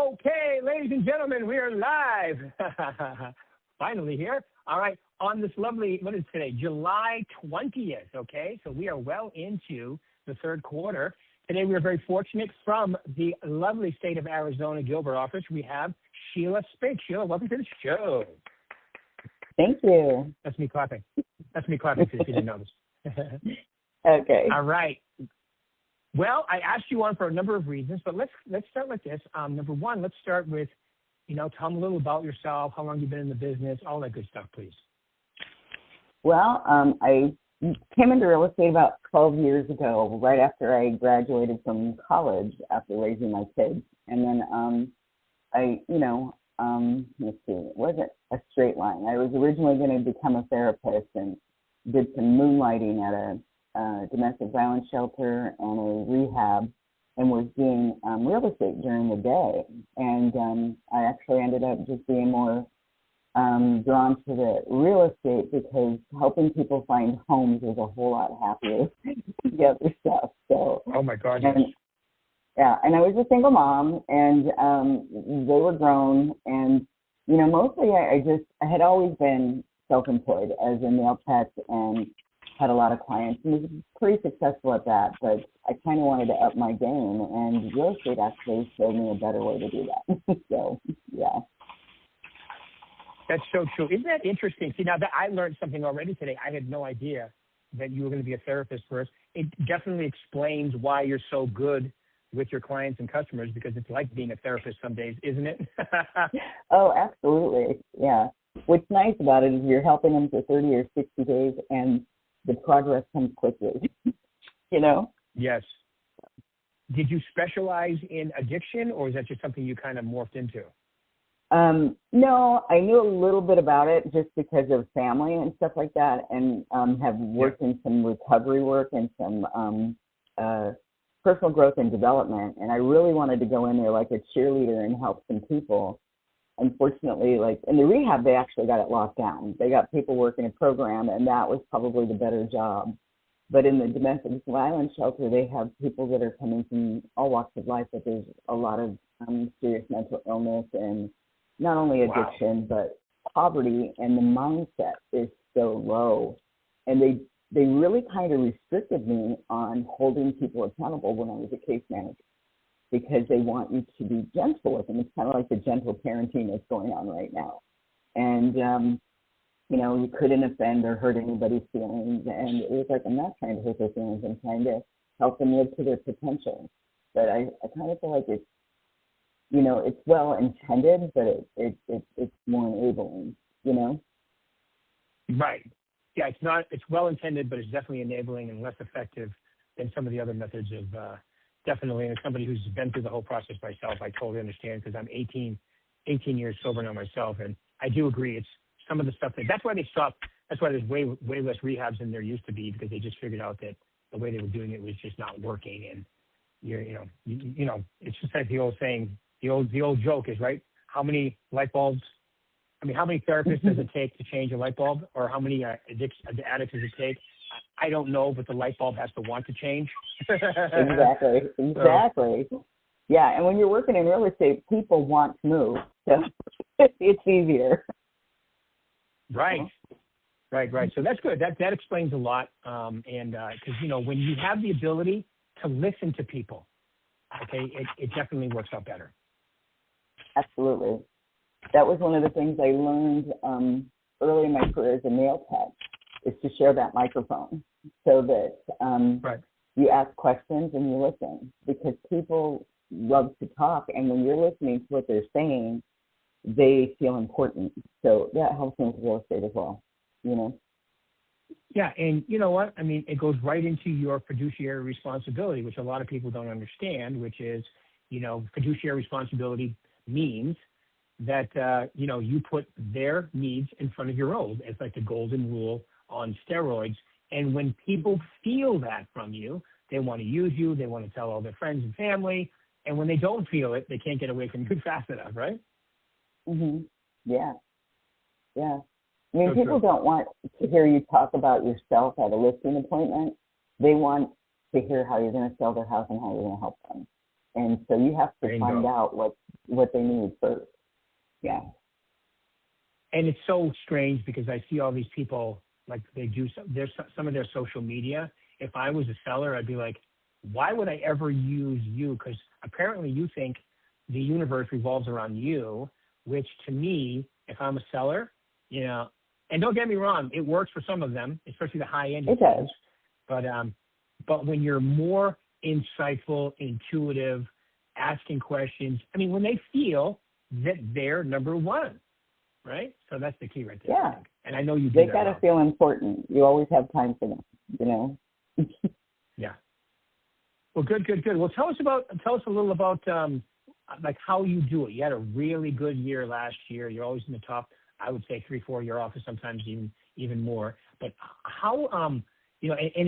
Okay, ladies and gentlemen, we are live. Finally here. All right, on this lovely, what is today? July 20th, okay? So we are well into the third quarter. Today we are very fortunate from the lovely state of Arizona, Gilbert office. We have Sheila Spinck. Sheila, welcome to the show. Thank you. That's me clapping. That's me clapping, if you didn't notice. Okay. All right. Well, I asked you on for a number of reasons, but let's start with this. Number one, let's start with, tell them a little about yourself, how long you've been in the business, all that good stuff, please. Well, I came into real estate about 12 years ago, right after I graduated from college after raising my kids. And then let's see, it wasn't a straight line. I was originally going to become a therapist and did some moonlighting at a domestic violence shelter and a rehab, and was doing real estate during the day. And I actually ended up just being more drawn to the real estate because helping people find homes was a whole lot happier than the other stuff. So, oh my God. Yeah, and I was a single mom, and they were grown, and mostly I had always been self-employed as a nail tech and had a lot of clients and was pretty successful at that, but I kind of wanted to up my game, and real estate actually showed me a better way to do that. So, yeah. That's so true. Isn't that interesting? See, now that I learned something already today. I had no idea that you were going to be a therapist first. It definitely explains why you're so good with your clients and customers, because it's like being a therapist some days, isn't it? Oh, absolutely. Yeah. What's nice about it is you're helping them for 30 or 60 days, and the progress comes quickly, Yes. Did you specialize in addiction, or is that just something you kind of morphed into? No, I knew a little bit about it just because of family and stuff like that, and have worked in some recovery work and some personal growth and development, and I really wanted to go in there like a cheerleader and help some people. Unfortunately, like in the rehab, they actually got it locked down. They got people working a program, and that was probably the better job. But in the domestic violence shelter, they have people that are coming from all walks of life, but there's a lot of serious mental illness and not only addiction, but poverty, and the mindset is so low. And they really kind of restricted me on holding people accountable when I was a case manager, because they want you to be gentle with them. It's kind of like the gentle parenting that's going on right now. And, you couldn't offend or hurt anybody's feelings. And it was like, I'm not trying to hurt their feelings. I'm trying to help them live to their potential. But I kind of feel like it's, it's well-intended, but it's more enabling, Right. Yeah, it's well-intended, but it's definitely enabling and less effective than some of the other methods of definitely. And as somebody who's been through the whole process myself, I totally understand, because I'm 18 years sober now myself, and I do agree. It's some of the stuff that's why they stopped. That's why there's way less rehabs than there used to be, because they just figured out that the way they were doing it was just not working. And it's just like the old saying, the old joke is, right? How many light bulbs? How many therapists does it take to change a light bulb, or how many addicts does it take? I don't know, but the light bulb has to want to change. Exactly. So, yeah, and when you're working in real estate, people want to move, so it's easier. Right. So that's good. That explains a lot, and because when you have the ability to listen to people, okay, it definitely works out better. Absolutely. That was one of the things I learned early in my career as a nail tech, is to share that microphone so that you ask questions and you listen, because people love to talk, and when you're listening to what they're saying, they feel important. So that helps me with real estate as well, Yeah, and you know what? It goes right into your fiduciary responsibility, which a lot of people don't understand, which is, fiduciary responsibility means that, you put their needs in front of your own. It's like the golden rule on steroids. And when people feel that from you, they want to use you, they want to tell all their friends and family. And when they don't feel it, they can't get away from you fast enough, right? Mm-hmm. Yeah. People don't want to hear you talk about yourself at a listing appointment. They want to hear how you're going to sell their house and how you're going to help them. And so you have to find out what what they need first. Yeah. And it's so strange because I see all these people, like they do some of their social media. If I was a seller, I'd be like, why would I ever use you? Because apparently you think the universe revolves around you, which to me, if I'm a seller, and don't get me wrong, it works for some of them, especially the high end. It does. But when you're more insightful, intuitive, asking questions, I mean, when they feel that they're number one, right? So that's the key right there. Yeah. And I know you do They that got to well. feel important. You always have time for them, Yeah. Well, good. Well, tell us a little about like how you do it. You had a really good year last year. You're always in the top, I would say 3-4 year office, sometimes even more. But how and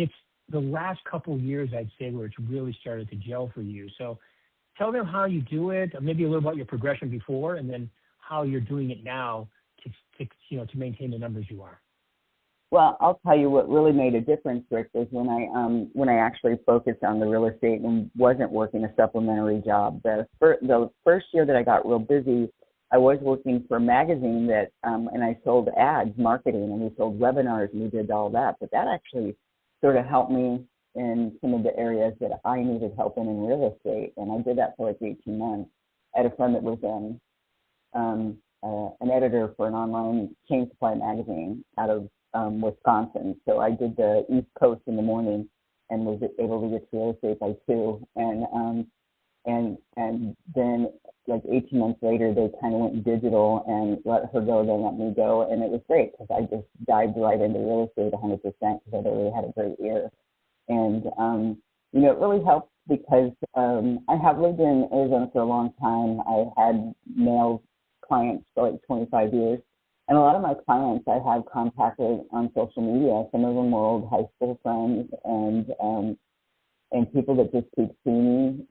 it's the last couple of years, I'd say, where it's really started to gel for you. So tell them how you do it, or maybe a little about your progression before, and then how you're doing it now to maintain the numbers you are. Well, I'll tell you what really made a difference, Rick, is when I actually focused on the real estate and wasn't working a supplementary job. The first year that I got real busy, I was working for a magazine that, and I sold ads, marketing, and we sold webinars, and we did all that. But that actually sort of helped me in some of the areas that I needed help in real estate, and I did that for like 18 months. I had a friend that was an editor for an online chain supply magazine out of Wisconsin. So I did the East Coast in the morning and was able to get to real estate by 2. And then like 18 months later, they kind of went digital and let her go. They let me go, and it was great because I just dived right into real estate 100% because I really had a great year. And it really helped because I have lived in Arizona for a long time. I had male clients for like 25 years. And a lot of my clients I have contacted on social media. Some of them were old high school friends and people that just keep seeing me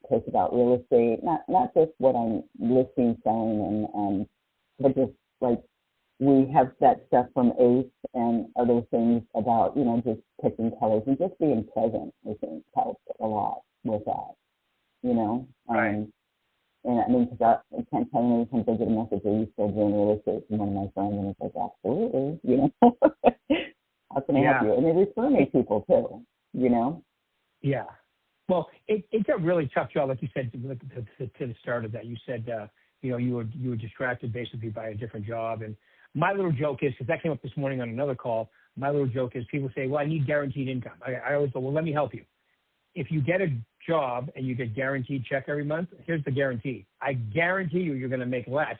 talk about real estate, not just what I'm listing, selling, and but just like we have that stuff from ACE and other things about, just picking colors and just being present, I think, helps a lot with that, Right. And I mean, because I can't tell you sometimes I get a message, are you still doing real estate from one of my friends? And it's like, absolutely, How can I help you? And they refer me people too, Yeah. Well, it got really tough, Joe, like you said to the start of that. You said, you were distracted basically by a different job. And my little joke is, because that came up this morning on another call, my little joke is people say, well, I need guaranteed income. I always go, well, let me help you. If you get a job and you get guaranteed check every month, here's the guarantee. I guarantee you're going to make less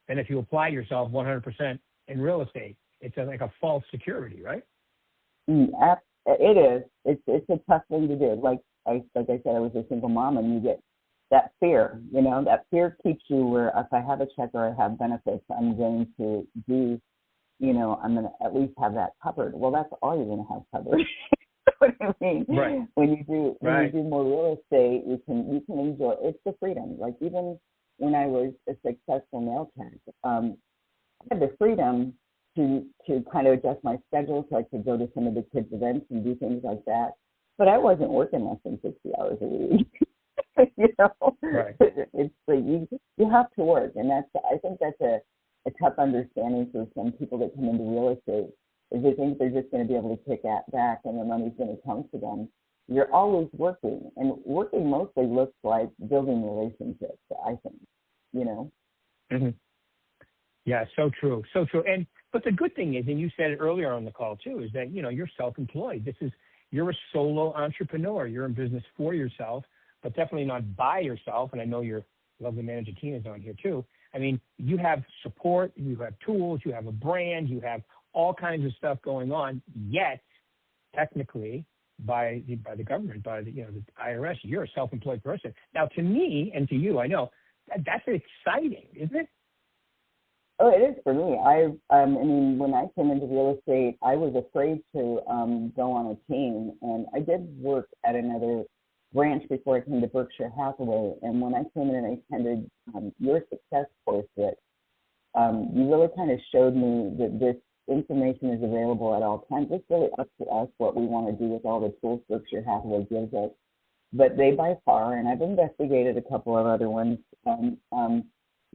than if you apply yourself 100% in real estate. It's like a false security, right? It is. It's a tough thing to do. Like I said, I was a single mom, and you get that fear. That fear keeps you where if I have a check or I have benefits, I'm going to do. I'm going to at least have that covered. Well, that's all you're going to have covered. What I mean? Right. When you do more real estate, you can enjoy. It's the freedom. Like even when I was a successful nail tech, I had the freedom to kind of adjust my schedule so I could go to some of the kids' events and do things like that. But I wasn't working less than 60 hours a week. Right. It's like you have to work, and I think that's a tough understanding for some people that come into real estate. Is they think they're just going to be able to kick that back and the money's going to come to them. You're always working, and working mostly looks like building relationships, I think, Mm-hmm. Yeah, so true. But the good thing is, and you said it earlier on the call too, is that, you're self-employed. You're a solo entrepreneur. You're in business for yourself, but definitely not by yourself. And I know your lovely manager Tina's on here too. I mean, you have support, you have tools, you have a brand, you have all kinds of stuff going on, yet technically by the government, by the IRS, you're a self-employed person. Now, to me and to you, I know that's exciting, isn't it? Oh, it is for me. I mean, when I came into real estate, I was afraid to go on a team, and I did work at another branch before I came to Berkshire Hathaway. And when I came in and I attended your success course, that you really kind of showed me that this information is available at all times. It's really up to us what we want to do with all the tools Berkshire Hathaway gives us. but they by far, and I've investigated a couple of other ones,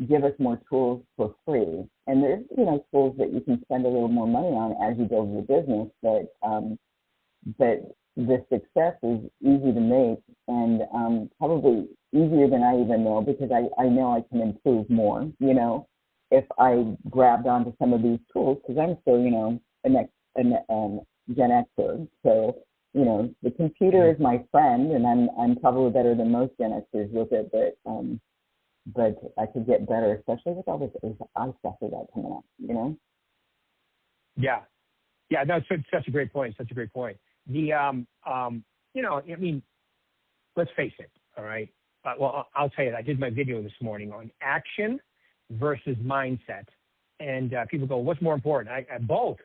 give us more tools for free. And there's, tools that you can spend a little more money on as you build your business, but the success is easy to make and probably easier than I even know, because I know I can improve more, if I grabbed onto some of these tools, because I'm still, a Gen Xer. So, the computer is my friend, and I'm probably better than most Gen Xers with it, but I could get better, especially with all this AI stuff we got coming up, Yeah. Yeah, no, it's such a great point. Such a great point. The, let's face it, all right? Well, I'll tell you, I did my video this morning on action versus mindset. And people go, what's more important? I both.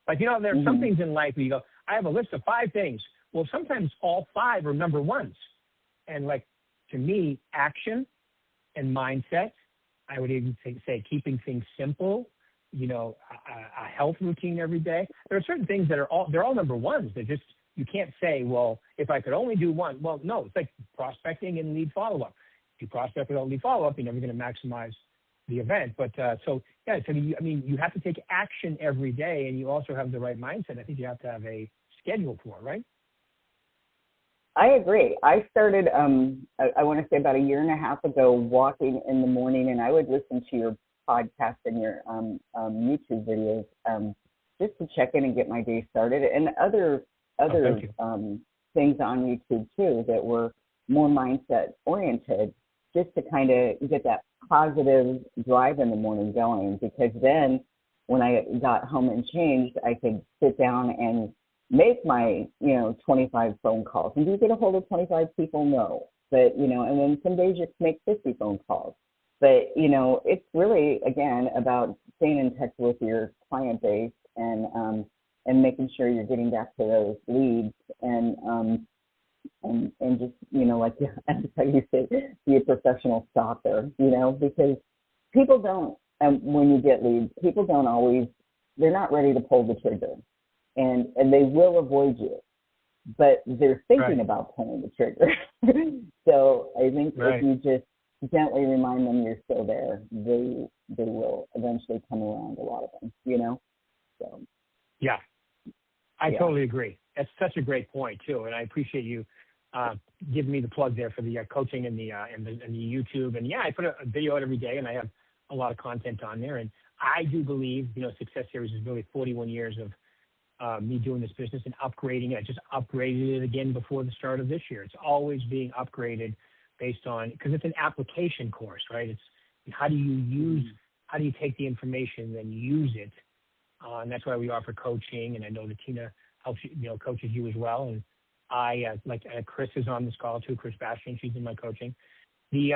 Like, there are some things in life where you go, I have a list of 5 things. Well, sometimes all 5 are number ones. And like, to me, action and mindset, I would even say keeping things simple, a health routine every day. There are certain things that they're all number ones. They're just, you can't say, well, if I could only do one. Well, no, it's like prospecting and lead follow-up. If you prospect without lead follow-up, you're never going to maximize the event. But you have to take action every day, and you also have the right mindset. I think you have to have a schedule for it, right? I agree. I started, I want to say about a year and a half ago, walking in the morning, and I would listen to your podcast and your YouTube videos just to check in and get my day started, and other things on YouTube too that were more mindset oriented, just to kind of get that positive drive in the morning going. Because then when I got home and changed, I could sit down and make my 25 phone calls. And do you get a hold of 25 people? No. But and then some days you make 50 phone calls. But it's really, again, about staying in touch with your client base and making sure you're getting back to those leads and just like how you say, be a professional stalker, because people don't, when you get leads, people don't always, they're not ready to pull the trigger, and they will avoid you, but they're thinking about pulling the trigger. So I think if you just gently remind them you're still there, they will eventually come around, a lot of them, So yeah, I totally agree. That's such a great point too, and I appreciate you giving me the plug there for the coaching and the YouTube. And I put a video out every day, and I have a lot of content on there. And I do believe, Success Series is really 41 years of me doing this business and upgrading it. I just upgraded it again before the start of this year. It's always being upgraded based on, because it's an application course, right? It's how do you take the information and use it? And that's why we offer coaching. And I know that Tina helps coaches you as well. And I Chris is on this call too. Chris Bastian, she's in my coaching. The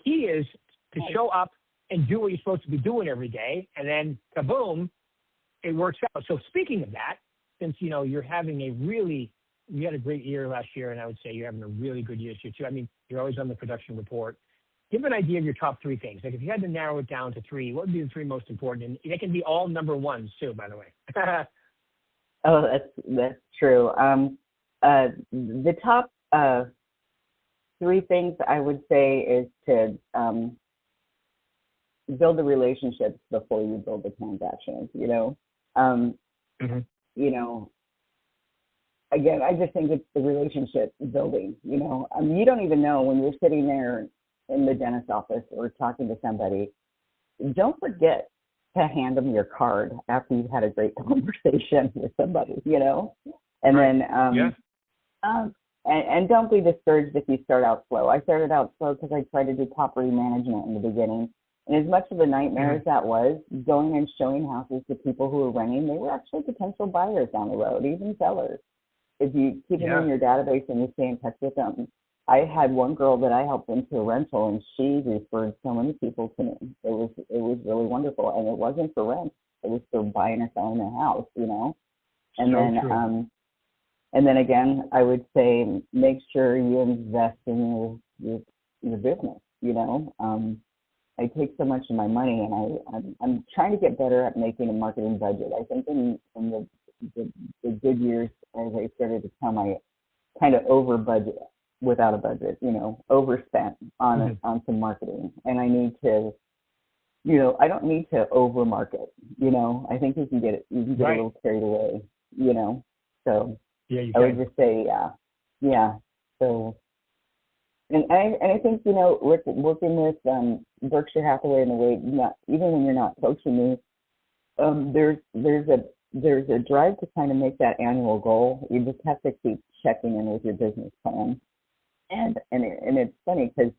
key is to show up and do what you're supposed to be doing every day, and then kaboom, it works out. So speaking of that, since you're having you had a great year last year, and I would say you're having a really good year this year too. I mean, you're always on the production report. Give an idea of your top 3 things. Like if you had to narrow it down to 3, what would be the 3 most important? And they can be all number ones too, by the way. Oh, that's true. The top 3 things I would say is to build the relationships before you build the transactions. Again, I just think it's the relationship building. You don't even know when you're sitting there in the dentist office or talking to somebody. Don't forget to hand them your card after you've had a great conversation with somebody, and then, and don't be discouraged if you start out slow. I started out slow because I tried to do property management in the beginning. And as much of a nightmare as that was, going and showing houses to people who were renting, they were actually potential buyers down the road, even sellers. If you keep them in your database and you stay in touch with them. I had one girl that I helped into a rental, and she referred so many people to me. It was really wonderful, and it wasn't for rent; it was for buying or selling a house, And then again, I would say make sure you invest in your business. I take so much of my money, and I'm trying to get better at making a marketing budget. I think in the good years, as I started to tell my kind of over budget without a budget, you know, overspent on on some marketing, and I need to, you know, I don't need to over market, you know. I think you can get a little carried away, you know. So yeah, you I would just say, yeah. So, and I think, you know, working with Berkshire Hathaway in the way, even when you're not coaching me, there's a drive to kind of make that annual goal. You just have to keep checking in with your business plan. And it's funny because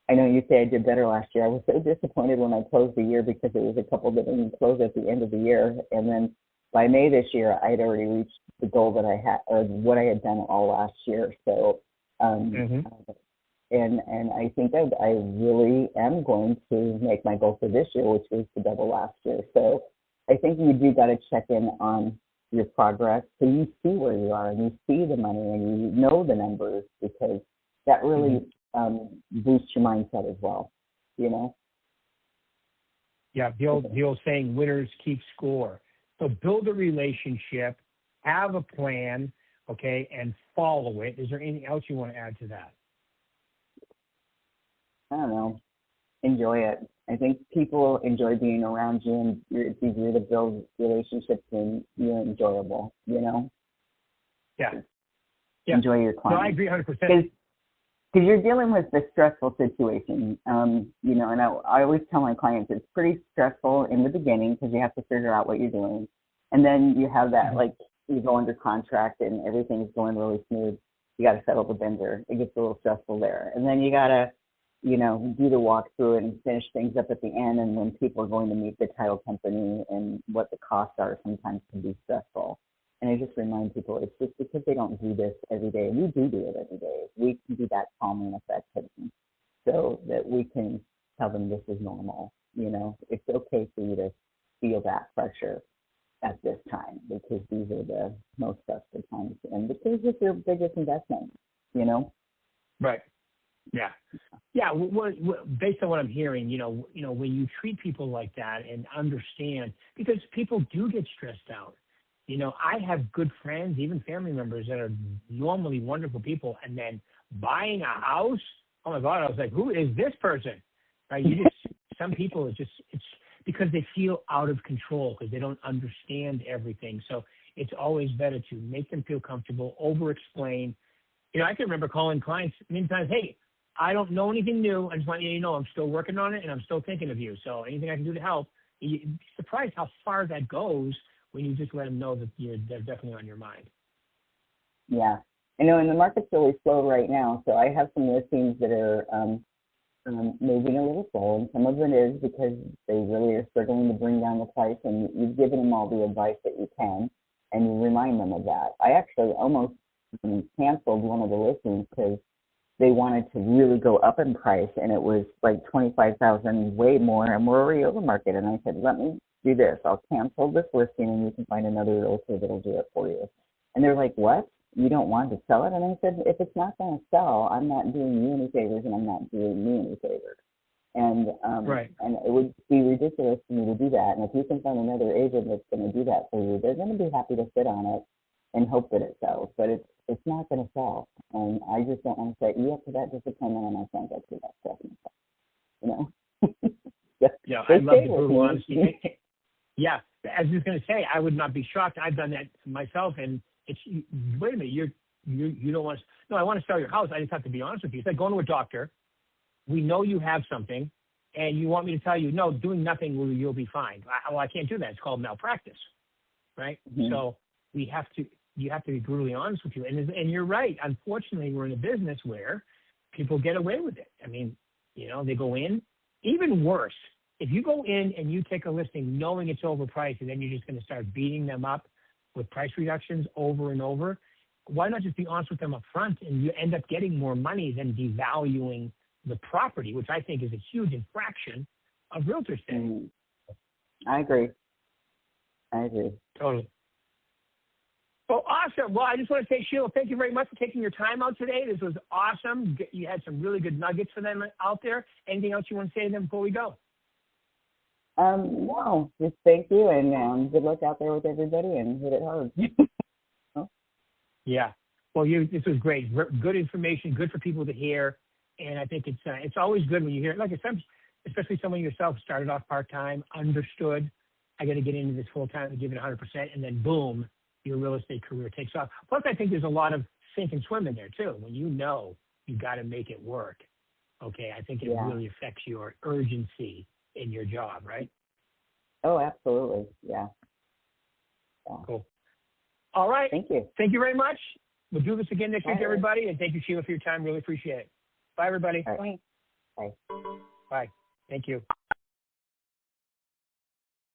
I know you say I did better last year. I was so disappointed when I closed the year because there was a couple that didn't close at the end of the year. And then by May this year, I'd already reached the goal that I had, or what I had done all last year. So, and I think I really am going to make my goal for this year, which was to double last year. So I think you do got to check in on your progress so you see where you are and you see the money and you know the numbers, because that really boosts your mindset as well, you know? Yeah, the old saying, winners keep score. So build a relationship, have a plan, okay, and follow it. Is there anything else you want to add to that? I don't know. Enjoy it. I think people enjoy being around you, and it's easier to build relationships when you're enjoyable, you know? Yeah. Enjoy your clients. No, I agree 100%. Because you're dealing with the stressful situation, you know, and I always tell my clients it's pretty stressful in the beginning because you have to figure out what you're doing. And then you have that, like, you go under contract and everything's going really smooth. You got to settle the vendor. It gets a little stressful there. And then you got to, you know, do the walkthrough and finish things up at the end. And when people are going to meet the title company and what the costs are, sometimes can be stressful. And I just remind people, it's just because they don't do this every day. We do it every day. We can do that calming effect so that we can tell them this is normal. You know, it's okay for you to feel that pressure at this time because these are the most stressful times. And because it's your biggest investment, you know? Right. Yeah. Yeah. Based on what I'm hearing, you know, when you treat people like that and understand, because people do get stressed out. You know, I have good friends, even family members that are normally wonderful people, and then buying a house, oh my God, I was like, who is this person? Right? Some people, it's because they feel out of control because they don't understand everything. So it's always better to make them feel comfortable, over-explain. You know, I can remember calling clients many times, hey, I don't know anything new. I just want you to know I'm still working on it and I'm still thinking of you. So anything I can do to help. You'd be surprised how far that goes when you just let them know that they're definitely on your mind. Yeah. I know, and the market's really slow right now. So I have some listings that are moving a little slow, and some of it is because they really are struggling to bring down the price, and you've given them all the advice that you can, and you remind them of that. I actually almost canceled one of the listings because they wanted to really go up in price, and it was like $25,000 way more, and we're already over market. And I said, let me do this. I'll cancel this listing, and you can find another realtor that'll do it for you. And they're like, what? You don't want to sell it? And I said, if it's not going to sell, I'm not doing you any favors, and I'm not doing me any favors. And and it would be ridiculous for me to do that. And if you can find another agent that's going to do that for you, they're going to be happy to sit on it and hope that it sells. But it's not going to sell. And I just don't want to set you up for that disappointment, and I can't get through that stuff. You know? Yeah, I love the brutal honesty. Yeah, as I was going to say, I would not be shocked. I've done that myself, and it's, wait a minute, you don't want to, no, I want to sell your house. I just have to be honest with you. It's like going to a doctor. We know you have something, and you want me to tell you, no, doing nothing, you'll be fine. Well, I can't do that. It's called malpractice, right? Mm-hmm. So you have to be brutally honest with you. And you're right. Unfortunately, we're in a business where people get away with it. I mean, you know, they go in. Even worse, if you go in and you take a listing knowing it's overpriced, and then you're just going to start beating them up with price reductions over and over, why not just be honest with them up front, and you end up getting more money than devaluing the property, which I think is a huge infraction of realtor standing. I agree. Totally. Well, awesome. Well, I just want to say, Sheila, thank you very much for taking your time out today. This was awesome. You had some really good nuggets for them out there. Anything else you want to say to them before we go? No, just thank you, and good luck out there with everybody, and hit it hard. Yeah. Well, this was great. Good information, good for people to hear. And I think it's always good when you hear, like I said, especially someone yourself started off part-time, understood, I got to get into this full-time and give it 100%, and then boom, your real estate career takes off. Plus, I think there's a lot of sink and swim in there too. When you know you got to make it work, okay, I think it really affects your urgency in your job, right? Oh, absolutely. Yeah. Cool. All right. Thank you. Thank you very much. We'll do this again next week, everybody. And thank you, Sheila, for your time. Really appreciate it. Bye, everybody. All right. Bye. Bye. Thank you.